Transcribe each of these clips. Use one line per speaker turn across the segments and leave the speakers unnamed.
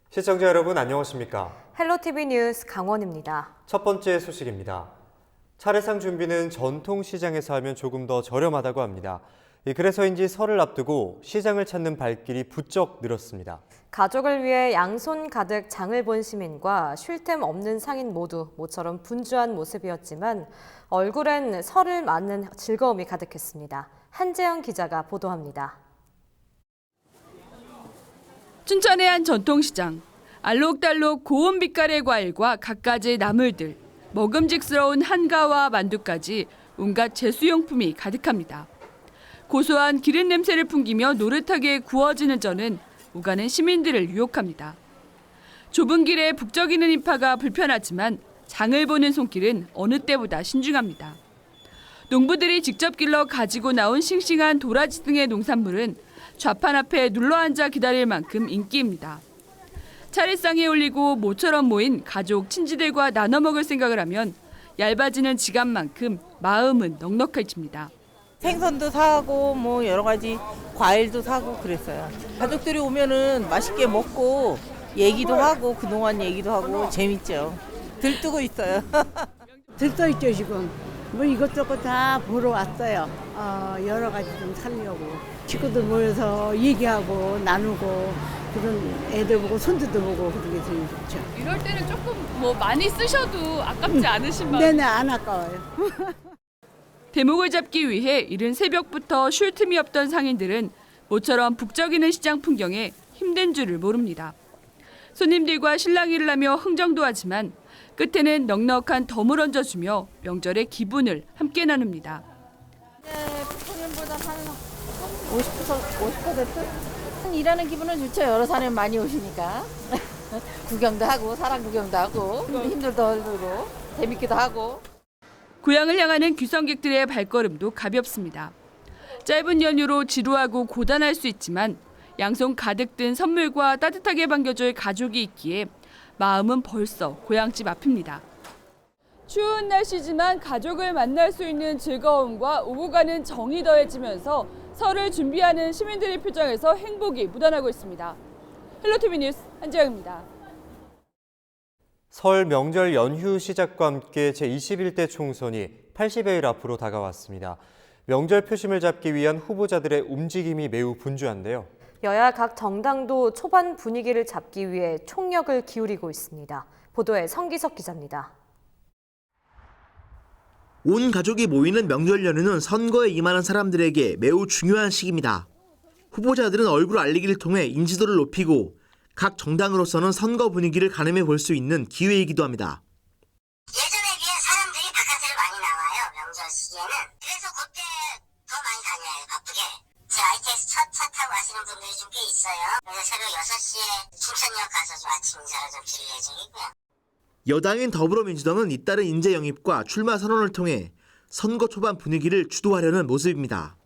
시청자 여러분 안녕하십니까?
헬로티비 뉴스 강원입니다.
첫 번째 소식입니다. 차례상 준비는 전통시장에서 하면 조금 더 저렴하다고 합니다. 그래서인지 설을 앞두고 시장을 찾는 발길이 부쩍 늘었습니다.
가족을 위해 양손 가득 장을 본 시민과 쉴 틈 없는 상인 모두 모처럼 분주한 모습이었지만 얼굴엔 설을 맞는 즐거움이 가득했습니다. 한재영 기자가 보도합니다.
춘천의 한 전통시장. 알록달록 고운 빛깔의 과일과 갖가지 나물들, 먹음직스러운 한가와 만두까지 온갖 제수용품이 가득합니다. 고소한 기름 냄새를 풍기며 노릇하게 구워지는 전은 오가는 시민들을 유혹합니다. 좁은 길에 북적이는 인파가 불편하지만 장을 보는 손길은 어느 때보다 신중합니다. 농부들이 직접 길러 가지고 나온 싱싱한 도라지 등의 농산물은 좌판 앞에 눌러앉아 기다릴 만큼 인기입니다. 차례상에 올리고 모처럼 모인 가족, 친지들과 나눠 먹을 생각을 하면 얇아지는 지갑만큼 마음은 넉넉해집니다.
생선도 사고 뭐 여러 가지 과일도 사고 그랬어요. 가족들이 오면은 맛있게 먹고 얘기도 하고 그동안 얘기도 하고 재밌죠. 들뜨고 있어요.
들떠 있죠 지금. 뭐 이것저것 다 보러 왔어요. 여러 가지 좀 살려고. 친구들 모여서 얘기하고 나누고 그런 애들 보고 손주도 보고 그런 게 제일 좋죠.
이럴 때는 조금 많이 쓰셔도 아깝지 않으신 마음?
네네 안 아까워요.
대목을 잡기 위해 이른 새벽부터 쉴 틈이 없던 상인들은 모처럼 북적이는 시장 풍경에 힘든 줄을 모릅니다. 손님들과 실랑이를 하며 흥정도 하지만 끝에는 넉넉한 덤을 얹어주며 명절의 기분을 함께 나눕니다.
작년보다 한 50%? 일하는 기분은 좋죠. 여러 사람이 많이 오시니까. 구경도 하고 사람 구경도 하고 힘들도 덜고 재밌기도 하고.
고향을 향하는 귀성객들의 발걸음도 가볍습니다. 짧은 연휴로 지루하고 고단할 수 있지만 양손 가득 든 선물과 따뜻하게 반겨줄 가족이 있기에 마음은 벌써 고향집 앞입니다. 추운 날씨지만 가족을 만날 수 있는 즐거움과 오고 가는 정이 더해지면서 설을 준비하는 시민들의 표정에서 행복이 묻어나고 있습니다. 헬로티비 뉴스 한재영입니다.
설 명절 연휴 시작과 함께 제21대 총선이 80여일 앞으로 다가왔습니다. 명절 표심을 잡기 위한 후보자들의 움직임이 매우 분주한데요.
여야 각 정당도 초반 분위기를 잡기 위해 총력을 기울이고 있습니다. 보도에 성기석 기자입니다.
온 가족이 모이는 명절 연휴는 선거에 임하는 사람들에게 매우 중요한 시기입니다. 후보자들은 얼굴 알리기를 통해 인지도를 높이고 각 정당으로서는 선거 분위기를 가늠해 볼 수 있는 기회이기도 합니다.
예전에 비해 사람들이 바깥으로 많이 나와요. 명절 시기에는. 그래서 그때 더 많이 다녀요. 바쁘게. 제 ITX 차 타고 가시는 분들이 좀 꽤 있어요. 그래서 새벽 6시에 춘천역 가서 좀 아침 인사를 좀 드릴 예정이고요.
여당인 더불어민주당은 잇따른 인재 영입과 출마 선언을 통해 선거 초반 분위기를 주도하려는 모습입니다.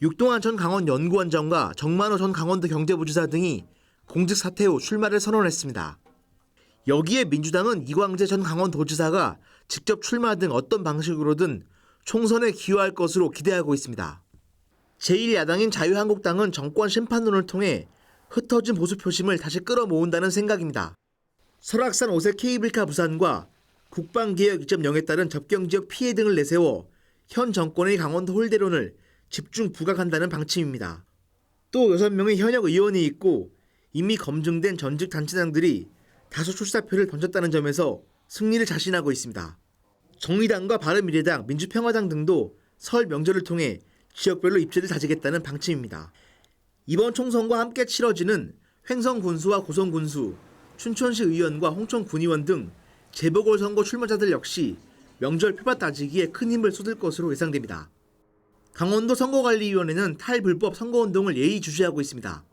육동환 전 강원 연구원장과 정만호 전 강원도 경제부지사 등이 공직 사퇴 후 출마를 선언했습니다. 여기에 민주당은 이광재 전 강원도지사가 직접 출마 등 어떤 방식으로든 총선에 기여할 것으로 기대하고 있습니다. 제1야당인 자유한국당은 정권 심판론을 통해 흩어진 보수 표심을 다시 끌어모은다는 생각입니다. 설악산 5세 케이블카 부산과 국방개혁 2.0에 따른 접경지역 피해 등을 내세워 현 정권의 강원도 홀대론을 집중 부각한다는 방침입니다. 또 6명의 현역 의원이 있고 이미 검증된 전직 단체장들이 다수 출사표를 던졌다는 점에서 승리를 자신하고 있습니다. 정의당과 바른미래당, 민주평화당 등도 설 명절을 통해 지역별로 입지를 다지겠다는 방침입니다. 이번 총선과 함께 치러지는 횡성군수와 고성군수, 춘천시 의원과 홍천군의원 등 재보궐선거 출마자들 역시 명절 표밭 따지기에 큰 힘을 쏟을 것으로 예상됩니다. 강원도 선거관리위원회는 탈불법 선거운동을 예의주시하고 있습니다.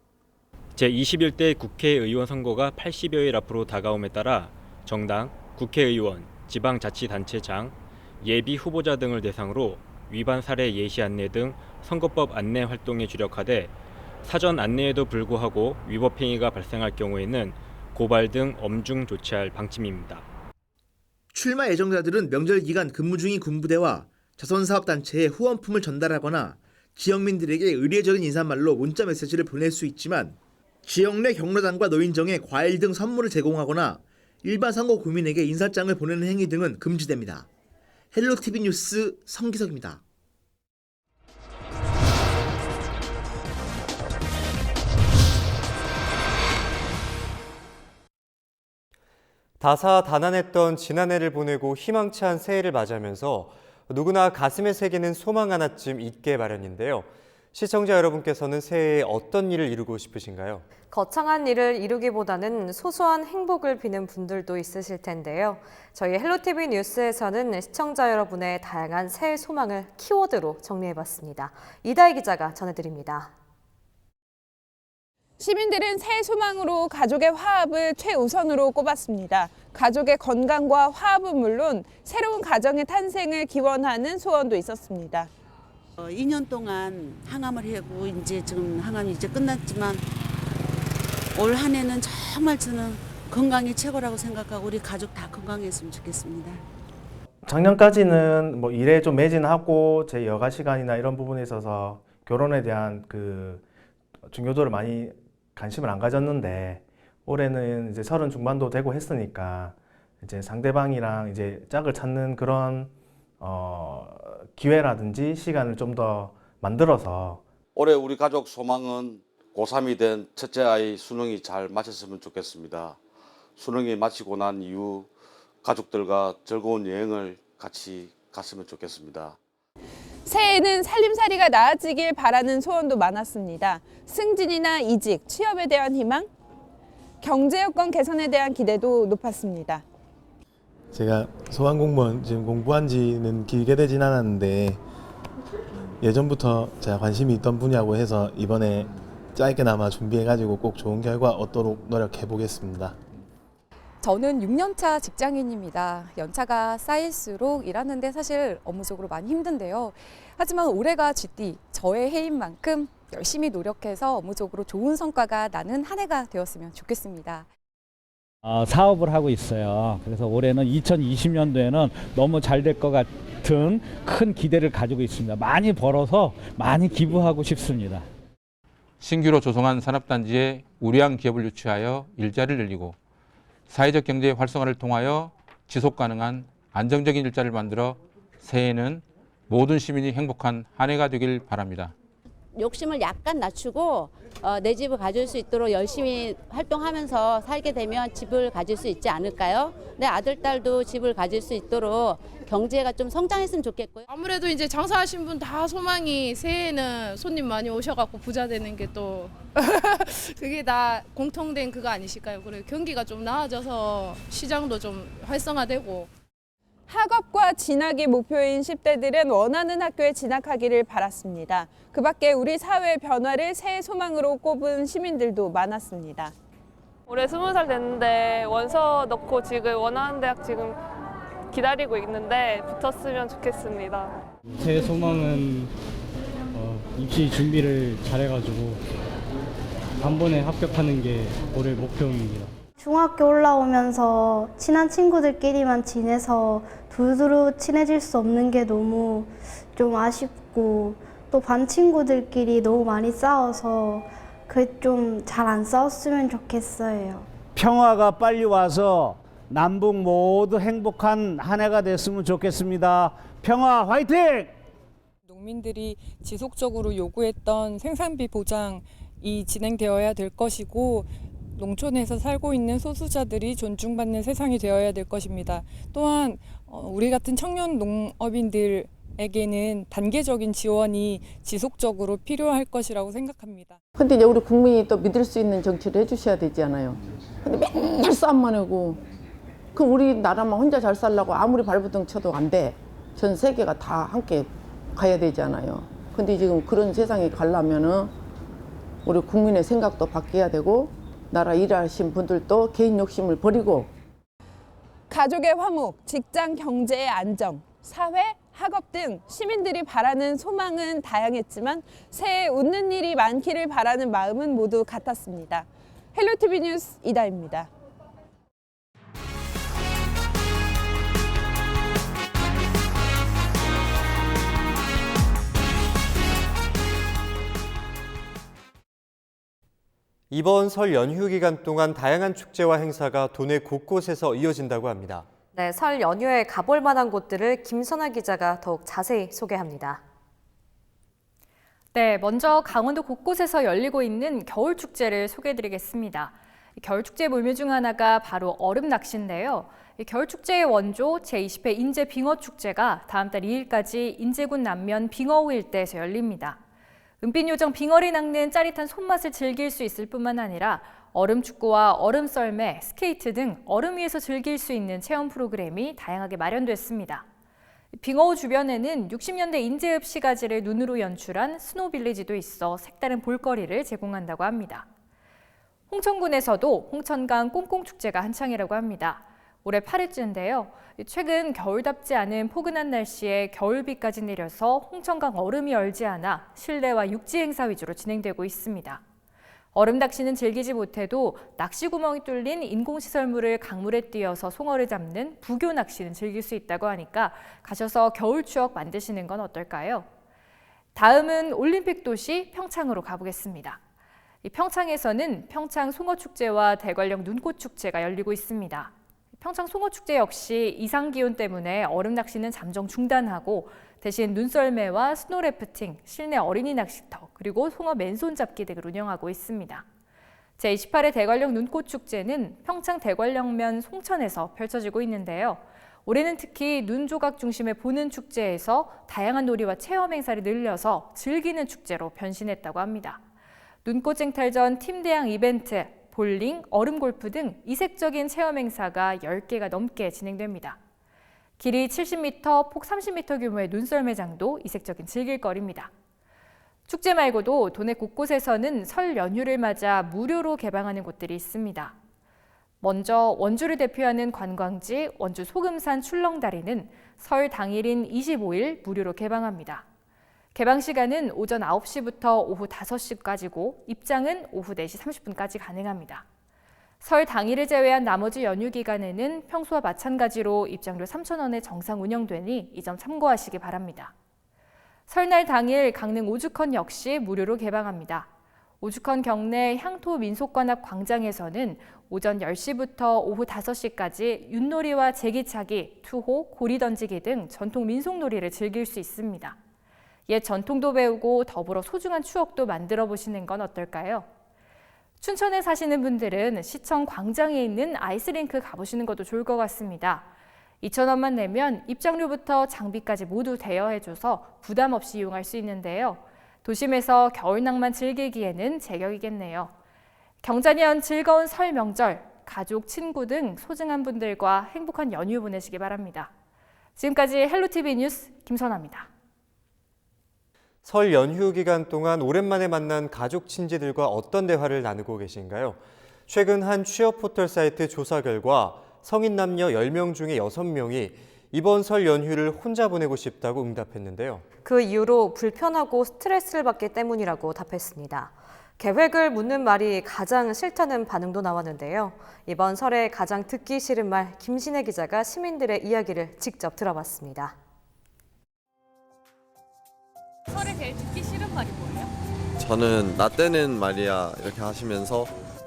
제21대 국회의원 선거가 80여일 앞으로 다가옴에 따라 정당, 국회의원, 지방자치단체장, 예비 후보자 등을 대상으로 위반 사례 예시 안내 등 선거법 안내 활동에 주력하되 사전 안내에도 불구하고 위법 행위가 발생할 경우에는 고발 등 엄중 조치할 방침입니다.
출마 예정자들은 명절 기간 근무 중인 군부대와 자선사업단체에 후원품을 전달하거나 지역민들에게 의례적인 인사말로 문자 메시지를 보낼 수 있지만 지역 내 경로당과 노인정에 과일 등 선물을 제공하거나 일반 선거 구민에게 인사장을 보내는 행위 등은 금지됩니다. 헬로티비 뉴스 성기석입니다.
다사다난했던 지난해를 보내고 희망찬 새해를 맞이하면서 누구나 가슴에 새기는 소망 하나쯤 있게 마련인데요. 시청자 여러분께서는 새해에 어떤 일을 이루고 싶으신가요?
거창한 일을 이루기보다는 소소한 행복을 비는 분들도 있으실 텐데요. 저희 헬로티비 뉴스에서는 시청자 여러분의 다양한 새해 소망을 키워드로 정리해봤습니다. 이다희 기자가 전해드립니다.
시민들은 새해 소망으로 가족의 화합을 최우선으로 꼽았습니다. 가족의 건강과 화합은 물론 새로운 가정의 탄생을 기원하는 소원도 있었습니다.
2년 동안 항암을 하고 이제 지금 항암이 이제 끝났지만 올 한 해는 정말 저는 건강이 최고라고 생각하고 우리 가족 다 건강했으면 좋겠습니다.
작년까지는 뭐 일에 좀 매진하고 제 여가 시간이나 이런 부분에 있어서 결혼에 대한 그 중요도를 많이 관심을 안 가졌는데 올해는 이제 30 중반도 되고 했으니까 이제 상대방이랑 이제 짝을 찾는 그런 기회라든지 시간을 좀 더 만들어서
올해 우리 가족 소망은 고3이 된 첫째 아이 수능이 잘 마쳤으면 좋겠습니다. 수능이 마치고 난 이후 가족들과 즐거운 여행을 같이 갔으면 좋겠습니다.
새해에는 살림살이가 나아지길 바라는 소원도 많았습니다. 승진이나 이직, 취업에 대한 희망, 경제 여건 개선에 대한 기대도 높았습니다.
제가 소방공무원 지금 공부한 지는 길게 되진 않았는데 예전부터 제가 관심이 있던 분야고 해서 이번에 짧게나마 준비해가지고 꼭 좋은 결과 얻도록 노력해 보겠습니다.
저는 6년차 직장인입니다. 연차가 쌓일수록 일하는데 사실 업무적으로 많이 힘든데요. 하지만 올해가 쥐띠, 저의 해인 만큼 열심히 노력해서 업무적으로 좋은 성과가 나는 한 해가 되었으면 좋겠습니다.
사업을 하고 있어요. 그래서 올해는 2020년도에는 너무 잘 될 것 같은 큰 기대를 가지고 있습니다. 많이 벌어서 많이 기부하고 싶습니다.
신규로 조성한 산업단지에 우량 기업을 유치하여 일자리를 늘리고 사회적 경제 활성화를 통하여 지속 가능한 안정적인 일자리를 만들어 새해에는 모든 시민이 행복한 한 해가 되길 바랍니다.
욕심을 약간 낮추고 내 집을 가질 수 있도록 열심히 활동하면서 살게 되면 집을 가질 수 있지 않을까요? 내 아들, 딸도 집을 가질 수 있도록 경제가 좀 성장했으면 좋겠고요.
아무래도 이제 장사하신 분 다 소망이 새해에는 손님 많이 오셔갖고 부자 되는 게 또 그게 다 공통된 그거 아니실까요? 그리고 경기가 좀 나아져서 시장도 좀 활성화되고.
학업과 진학이 목표인 10대들은 원하는 학교에 진학하기를 바랐습니다. 그 밖에 우리 사회의 변화를 새해 소망으로 꼽은 시민들도 많았습니다.
올해 20살 됐는데 원서 넣고 지금 원하는 대학 지금 기다리고 있는데 붙었으면 좋겠습니다.
제 소망은 입시 준비를 잘해가지고 한 번에 합격하는 게 올해 목표입니다.
중학교 올라오면서 친한 친구들끼리만 지내서 두루두루 친해질 수 없는 게 너무 좀 아쉽고 또 반 친구들끼리 너무 많이 싸워서 그게 좀 잘 안 싸웠으면 좋겠어요.
평화가 빨리 와서 남북 모두 행복한 한 해가 됐으면 좋겠습니다. 평화 화이팅!
농민들이 지속적으로 요구했던 생산비 보장이 진행되어야 될 것이고 농촌에서 살고 있는 소수자들이 존중받는 세상이 되어야 될 것입니다. 또한 우리 같은 청년 농업인들에게는 단계적인 지원이 지속적으로 필요할 것이라고 생각합니다.
근데 이제 우리 국민이 또 믿을 수 있는 정치를 해주셔야 되잖아요. 근데 맨날 싸움만 하고 그 우리 나라만 혼자 잘 살려고 아무리 발버둥 쳐도 안 돼. 전 세계가 다 함께 가야 되잖아요. 근데 지금 그런 세상이 가려면은 우리 국민의 생각도 바뀌어야 되고 나라 일하신 분들도 개인 욕심을 버리고
가족의 화목, 직장 경제의 안정, 사회, 학업 등 시민들이 바라는 소망은 다양했지만 새해 웃는 일이 많기를 바라는 마음은 모두 같았습니다. 헬로티비 뉴스 이다입니다.
이번 설 연휴 기간 동안 다양한 축제와 행사가 도내 곳곳에서 이어진다고 합니다.
네, 설 연휴에 가볼 만한 곳들을 김선아 기자가 더욱 자세히 소개합니다.
네, 먼저 강원도 곳곳에서 열리고 있는 겨울축제를 소개해드리겠습니다. 겨울축제 몰미 중 하나가 바로 얼음 낚시인데요. 겨울축제의 원조 제20회 인제빙어축제가 다음 달 2일까지 인제군 남면 빙어호 일대에서 열립니다. 은빛 요정 빙어를 낚는 짜릿한 손맛을 즐길 수 있을 뿐만 아니라 얼음 축구와 얼음 썰매, 스케이트 등 얼음 위에서 즐길 수 있는 체험 프로그램이 다양하게 마련됐습니다. 빙어호 주변에는 60년대 인제읍 시가지를 눈으로 연출한 스노우빌리지도 있어 색다른 볼거리를 제공한다고 합니다. 홍천군에서도 홍천강 꽁꽁축제가 한창이라고 합니다. 올해 8회째인데요. 최근 겨울답지 않은 포근한 날씨에 겨울비까지 내려서 홍천강 얼음이 얼지 않아 실내와 육지 행사 위주로 진행되고 있습니다. 얼음 낚시는 즐기지 못해도 낚시 구멍이 뚫린 인공시설물을 강물에 띄어서 송어를 잡는 부교 낚시는 즐길 수 있다고 하니까 가셔서 겨울 추억 만드시는 건 어떨까요? 다음은 올림픽 도시 평창으로 가보겠습니다. 이 평창에서는 평창 송어축제와 대관령 눈꽃축제가 열리고 있습니다. 평창 송어축제 역시 이상기온 때문에 얼음 낚시는 잠정 중단하고 대신 눈썰매와 스노래프팅, 실내 어린이 낚시터, 그리고 송어 맨손 잡기 등을 운영하고 있습니다. 제28회 대관령 눈꽃축제는 평창 대관령면 송천에서 펼쳐지고 있는데요. 올해는 특히 눈 조각 중심의 보는 축제에서 다양한 놀이와 체험 행사를 늘려서 즐기는 축제로 변신했다고 합니다. 눈꽃쟁탈전 팀대항 이벤트, 볼링, 얼음골프 등 이색적인 체험 행사가 10개가 넘게 진행됩니다. 길이 70m, 폭 30m 규모의 눈썰매장도 이색적인 즐길거리입니다. 축제 말고도 도내 곳곳에서는 설 연휴를 맞아 무료로 개방하는 곳들이 있습니다. 먼저 원주를 대표하는 관광지 원주 소금산 출렁다리는 설 당일인 25일 무료로 개방합니다. 개방 시간은 오전 9시부터 오후 5시까지고 입장은 오후 4시 30분까지 가능합니다. 설 당일을 제외한 나머지 연휴 기간에는 평소와 마찬가지로 입장료 3,000원에 정상 운영되니 이 점 참고하시기 바랍니다. 설날 당일 강릉 오죽헌 역시 무료로 개방합니다. 오죽헌 경내 향토 민속관악 광장에서는 오전 10시부터 오후 5시까지 윷놀이와 제기차기, 투호, 고리 던지기 등 전통 민속놀이를 즐길 수 있습니다. 옛 전통도 배우고 더불어 소중한 추억도 만들어 보시는 건 어떨까요? 춘천에 사시는 분들은 시청 광장에 있는 아이스링크 가보시는 것도 좋을 것 같습니다. 2,000원만 내면 입장료부터 장비까지 모두 대여해줘서 부담 없이 이용할 수 있는데요. 도심에서 겨울낭만 즐기기에는 제격이겠네요. 경자년 즐거운 설 명절, 가족, 친구 등 소중한 분들과 행복한 연휴 보내시기 바랍니다. 지금까지 헬로티비 뉴스 김선아입니다.
설 연휴 기간 동안 오랜만에 만난 가족 친지들과 어떤 대화를 나누고 계신가요? 최근 한 취업 포털 사이트 조사 결과 성인 남녀 10명 중에 6명이 이번 설 연휴를 혼자 보내고 싶다고 응답했는데요.
그 이유로 불편하고 스트레스를 받기 때문이라고 답했습니다. 계획을 묻는 말이 가장 싫다는 반응도 나왔는데요. 이번 설에 가장 듣기 싫은 말, 김신혜 기자가 시민들의 이야기를 직접 들어봤습니다.
설에 제일 듣기 싫은 말이 뭐예요?
저는 나 때는 말이야 이렇게 하시면서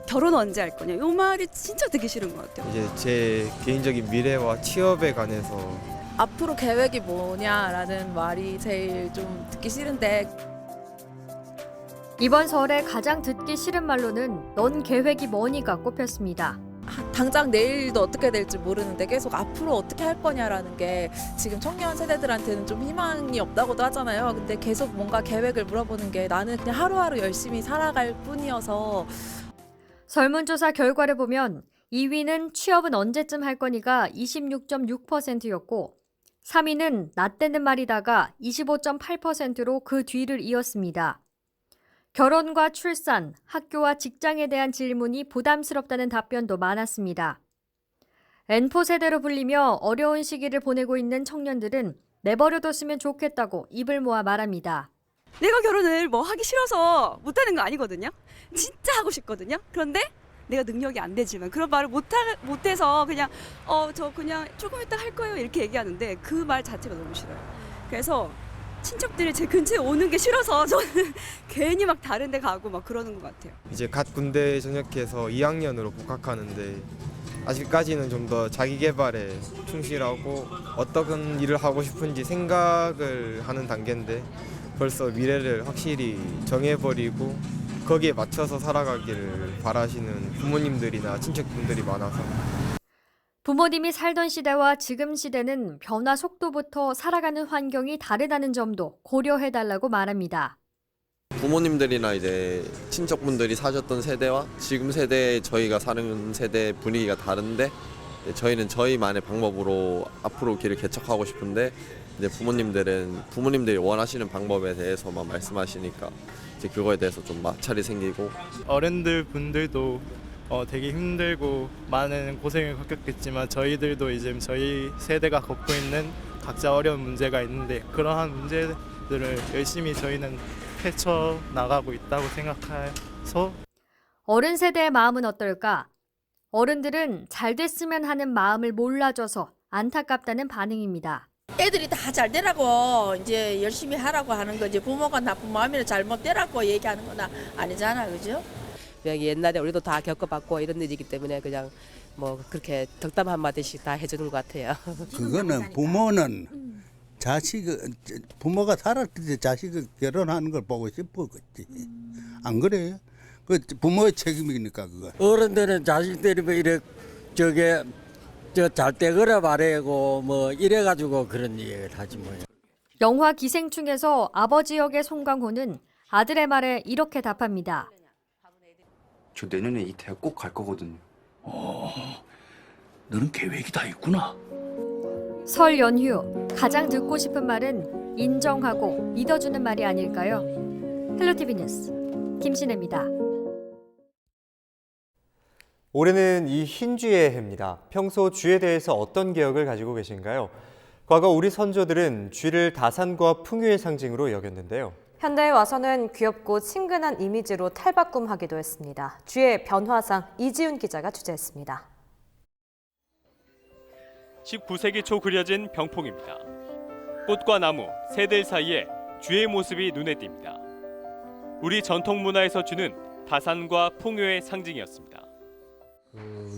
결혼 언제 할 거냐? 이 말이 진짜 듣기 싫은 것 같아요.
이제 제 개인적인 미래와 취업에 관해서
앞으로 계획이 뭐냐라는 말이 제일 좀 듣기 싫은데
이번 설에 가장 듣기 싫은 말로는 넌 계획이 뭐니가 꼽혔습니다.
당장 내일도 어떻게 될지 모르는데 계속 앞으로 어떻게 할 거냐라는 게 지금 청년 세대들한테는 좀 희망이 없다고도 하잖아요. 근데 계속 뭔가 계획을 물어보는 게 나는 그냥 하루하루 열심히 살아갈 뿐이어서.
설문조사 결과를 보면 2위는 취업은 언제쯤 할 거니가 26.6%였고 3위는 나 때는 말이다가 25.8%로 그 뒤를 이었습니다. 결혼과 출산, 학교와 직장에 대한 질문이 부담스럽다는 답변도 많았습니다. N포 세대로 불리며 어려운 시기를 보내고 있는 청년들은 내버려뒀으면 좋겠다고 입을 모아 말합니다.
내가 결혼을 뭐 하기 싫어서 못하는 거 아니거든요. 진짜 하고 싶거든요. 그런데 내가 능력이 안 되지만 그런 말을 못해서 그냥 저 그냥 조금 이따 할 거예요 이렇게 얘기하는데 그 말 자체가 너무 싫어요. 그래서 친척들이 제 근처에 오는 게 싫어서 저는 괜히 막 다른 데 가고 막 그러는 것 같아요.
이제 갓 군대 전역해서 2학년으로 복학하는데 아직까지는 좀 더 자기 개발에 충실하고 어떤 일을 하고 싶은지 생각을 하는 단계인데 벌써 미래를 확실히 정해버리고 거기에 맞춰서 살아가기를 바라시는 부모님들이나 친척분들이 많아서
부모님이 살던 시대와 지금 시대는 변화 속도부터 살아가는 환경이 다르다는 점도 고려해달라고 말합니다.
부모님들이나 이제 친척분들이 사셨던 세대와 지금 세대 저희가 사는 세대 분위기가 다른데 저희는 저희만의 방법으로 앞으로 길을 개척하고 싶은데 이제 부모님들이 원하시는 방법에 대해서만 말씀하시니까 이제 그거에 대해서 좀 마찰이 생기고
어른들 분들도 되게 힘들고 많은 고생을 겪었겠지만 저희들도 이제 저희 세대가 겪고 있는 각자 어려운 문제가 있는데 그러한 문제들을 열심히 저희는 헤쳐나가고 있다고 생각해서
어른 세대의 마음은 어떨까? 어른들은 잘 됐으면 하는 마음을 몰라줘서 안타깝다는 반응입니다.
애들이 다 잘 되라고 이제 열심히 하라고 하는 거지 부모가 나쁜 마음이나 잘못되라고 얘기하는 건 아니잖아, 그죠?
그냥 옛날에 우리도 다 겪어봤고 이런 일이기 때문에 그냥 뭐 그렇게 덕담 한마디씩 다 해주는 것 같아요.
그거는 부모는 부모가 살았을 때 자식을 결혼하는 걸 보고 싶었겠지. 안 그래요? 그 부모의 책임이니까 그거.
어른들은 자식들이 뭐 이래 잘 되거라 말하고 뭐 이래가지고 그런 얘기를 하지 뭐요.
영화 기생충에서 아버지 역의 송강호는 아들의 말에 이렇게 답합니다.
저 내년에 이 대학 꼭 갈 거거든요.
너는 계획이 다 있구나.
설 연휴 가장 듣고 싶은 말은 인정하고 믿어주는 말이 아닐까요? 헬로티비 뉴스 김신혜입니다.
올해는 이 흰쥐의 해입니다. 평소 쥐에 대해서 어떤 기억을 가지고 계신가요? 과거 우리 선조들은 쥐를 다산과 풍요의 상징으로 여겼는데요.
현대에 와서는 귀엽고 친근한 이미지로 탈바꿈하기도 했습니다. 쥐의 변화상 이지훈 기자가 취재했습니다.
19세기 초 그려진 병풍입니다. 꽃과 나무, 새들 사이에 쥐의 모습이 눈에 띕니다. 우리 전통 문화에서 쥐는 다산과 풍요의 상징이었습니다.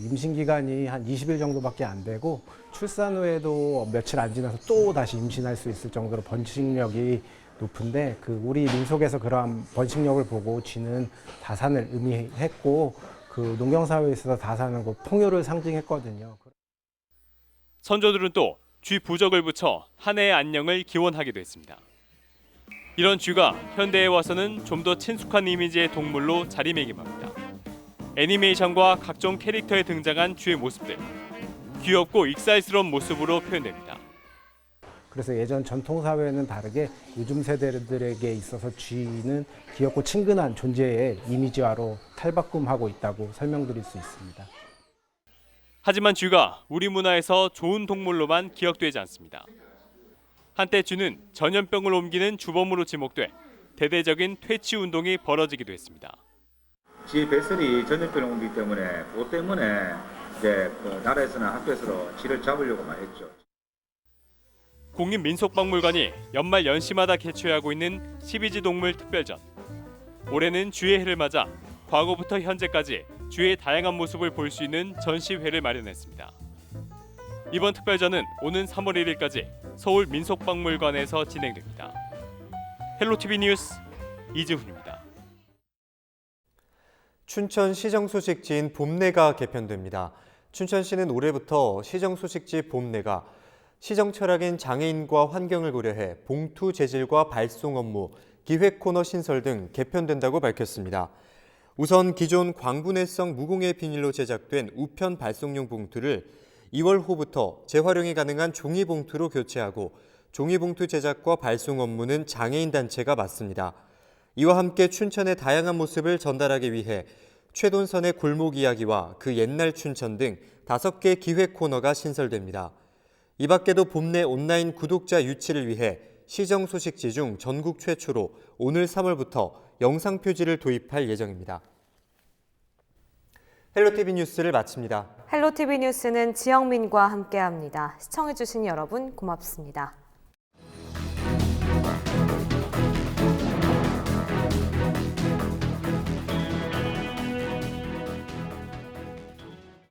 임신 기간이 한 20일 정도밖에 안 되고 출산 후에도 며칠 안 지나서 또 다시 임신할 수 있을 정도로 번식력이 높은데 우리 민속에서 그러한 번식력을 보고 쥐는 다산을 의미했고 농경사회에 있어서 다산은 풍요를 상징했거든요.
선조들은 또 쥐 부적을 붙여 한 해의 안녕을 기원하기도 했습니다. 이런 쥐가 현대에 와서는 좀 더 친숙한 이미지의 동물로 자리매김합니다. 애니메이션과 각종 캐릭터에 등장한 쥐의 모습들, 귀엽고 익살스러운 모습으로 표현됩니다.
그래서 예전 전통사회는 다르게 요즘 세대들에게 있어서 쥐는 귀엽고 친근한 존재의 이미지화로 탈바꿈하고 있다고 설명드릴 수 있습니다.
하지만 쥐가 우리 문화에서 좋은 동물로만 기억되지 않습니다. 한때 쥐는 전염병을 옮기는 주범으로 지목돼 대대적인 퇴치 운동이 벌어지기도 했습니다.
쥐 뱃살이 전염병을 옮기기 때문에 그것 때문에 이제 나라에서나 학교에서 쥐를 잡으려고만 했죠.
국립민속박물관이 연말 연시마다 개최하고 있는 12지 동물 특별전. 올해는 쥐의 해를 맞아 과거부터 현재까지 쥐의 다양한 모습을 볼 수 있는 전시회를 마련했습니다. 이번 특별전은 오는 3월 1일까지 서울 민속박물관에서 진행됩니다. 헬로티비 뉴스 이지훈입니다.
춘천 시정소식지인 봄내가 개편됩니다. 춘천시는 올해부터 시정소식지 봄내가 시정 철학인 장애인과 환경을 고려해 봉투 재질과 발송 업무, 기획 코너 신설 등 개편된다고 밝혔습니다. 우선 기존 광분해성 무공해 비닐로 제작된 우편 발송용 봉투를 2월호부터 재활용이 가능한 종이봉투로 교체하고 종이봉투 제작과 발송 업무는 장애인 단체가 맡습니다. 이와 함께 춘천의 다양한 모습을 전달하기 위해 최돈선의 골목 이야기와 그 옛날 춘천 등 5개 기획 코너가 신설됩니다. 이 밖에도 봄내 온라인 구독자 유치를 위해 시정 소식지 중 전국 최초로 오늘 3월부터 영상 표지를 도입할 예정입니다. 헬로티비 뉴스를 마칩니다.
헬로티비 뉴스는 지영민과 함께합니다. 시청해주신 여러분 고맙습니다.